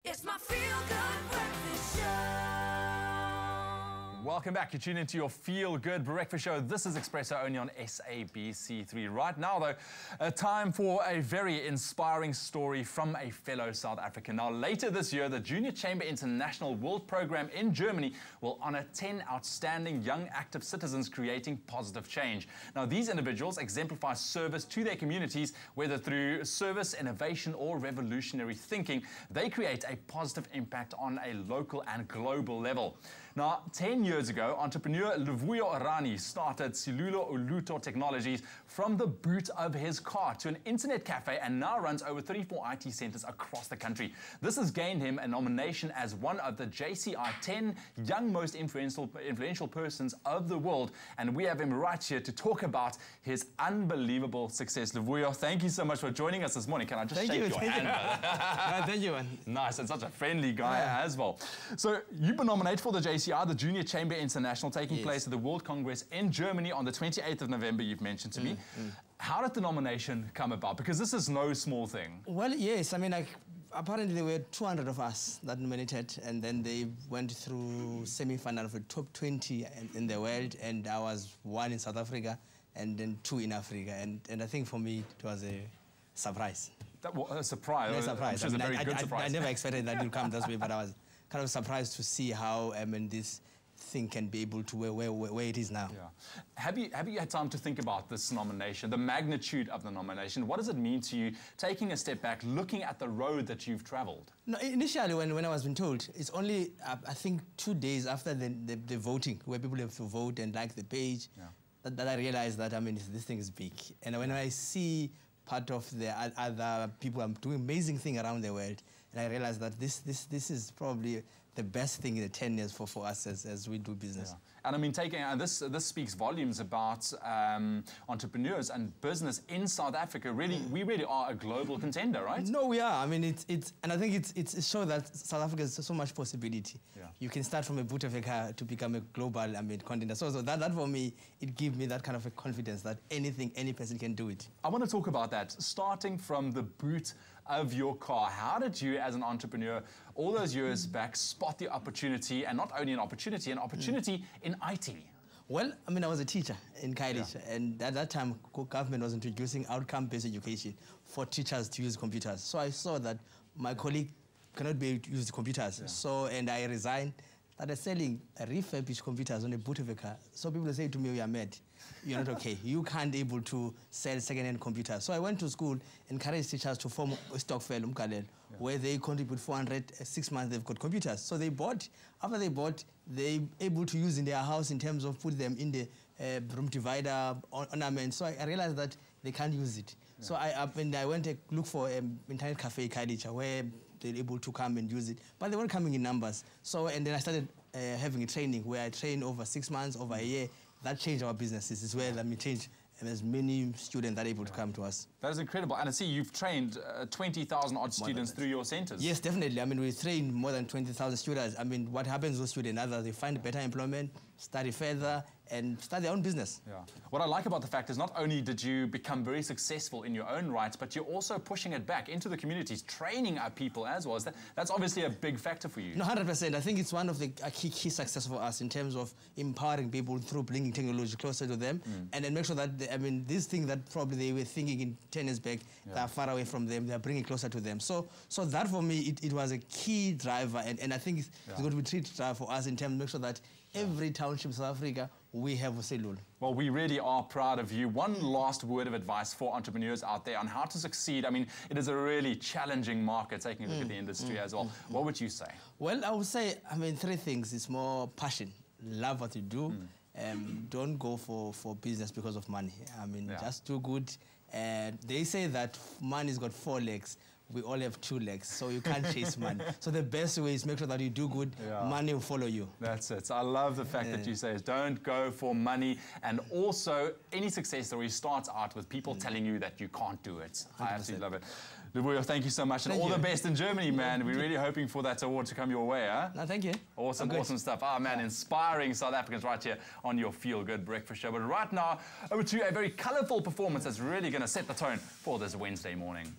It's my feel-good breakfast show. Welcome back. You tune into your feel-good breakfast show. This is Expresso only on SABC3. Right now, though, time for a very inspiring story from a fellow South African. Now, later this year, the Junior Chamber International World Program in Germany will honor 10 outstanding young active citizens creating positive change. Now, these individuals exemplify service to their communities, whether through service, innovation, or revolutionary thinking. They create a positive impact on a local and global level. Now, 10 years ago, entrepreneur Luvuyo Rani started Silulo Ulutho Technologies from the boot of his car to an internet cafe and now runs over 34 IT centers across the country. This has gained him a nomination as one of the JCI 10 young most influential persons of the world. And we have him right here to talk about his unbelievable success. Luvuyo, thank you so much for joining us this morning. Can I just shake your hand? Thank you, man. Nice, and such a friendly guy as well. So you've been nominated for the JCI, the Junior Chamber International, taking place at the World Congress in Germany on the 28th of November, you've mentioned to me. How did the nomination come about? Because this is no small thing. Well, yes, I mean, apparently there were 200 of us that nominated, and then they went through semi-final of the top 20 in the world, and I was one in South Africa and then 2 in Africa, and I think for me it was a surprise. That was a surprise. A surprise. It was a very good surprise. I never expected that it would come this way, but I was kind of surprised to see how this thing can be able to where it is now. Yeah. Have you had time to think about this nomination, the magnitude of the nomination? What does it mean to you, taking a step back, looking at the road that you've traveled? No, initially, when I was being told, it's only, I think, 2 days after the voting, where people have to vote and like the page, that I realized that, this thing is big. And when I see part of the other people doing amazing things around the world, and I realized that this is probably the best thing in the 10 years for us as we do business. Yeah. And this speaks volumes about entrepreneurs and business in South Africa. Really, we really are a global contender, right? No, we are. And I think it shows that South Africa has so much possibility. Yeah. You can start from a boot of a car to become a global contender. So that for me, it gives me that kind of a confidence that any person can do it. I want to talk about that. Starting from the boot of your car, how did you, as an entrepreneur, all those years back, spot the opportunity, and not only an opportunity in IT? Well, I was a teacher in college, and at that time, government was introducing outcome-based education for teachers to use computers. So I saw that my colleague cannot be able to use computers. And I resigned, started selling refurbished computers on the boot of a car. So people say to me, "You are mad. You're not okay. You can't able to sell second-hand computers." So I went to school, encouraged teachers to form a stokvel, where they contribute 400, 6 months they've got computers. So they bought, after they bought, they able to use in their house in terms of put them in the room divider, ornament. So I realized that they can't use it. So I went to look for an internet cafe college where they're able to come and use it. But they weren't coming in numbers. So, and then I started having a training where I trained over 6 months, over a year. That changed our businesses as well. Changed as many students that are able to come to us. That is incredible. And I see you've trained 20,000 odd students through your centers. Yes, definitely. We train more than 20,000 students. What happens with students? Either they find better employment, study further, and start their own business. Yeah. What I like about the fact is not only did you become very successful in your own right, but you're also pushing it back into the communities, training our people as well. That's obviously a big factor for you. No, 100%. I think it's one of the key success for us in terms of empowering people through bringing technology closer to them, and then make sure that, these things that probably they were thinking in 10 years back, that are far away from them, they're bringing closer to them. So that for me, it was a key driver, and I think it's going to be a treat drive for us in terms of make sure that every township in South Africa, we have a Silulo. Well, we really are proud of you. One last word of advice for entrepreneurs out there on how to succeed. It is a really challenging market, taking a look at the industry as well. What would you say? Well, I would say, 3 things. It's more passion, love what you do. Don't go for business because of money. Just do good. They say that money's got 4 legs. We all have 2 legs, so you can't chase money. So the best way is make sure that you do good, money will follow you. That's it. I love the fact that you say don't go for money, and also any success story starts out with people telling you that you can't do it. 100%. I absolutely love it. Luvuyo, thank you so much, and all the best in Germany, man. We're really hoping for that award to come your way, huh? No, thank you. Awesome, awesome stuff. Man, inspiring South Africans right here on your Feel Good Breakfast Show. But right now, over to a very colourful performance that's really going to set the tone for this Wednesday morning.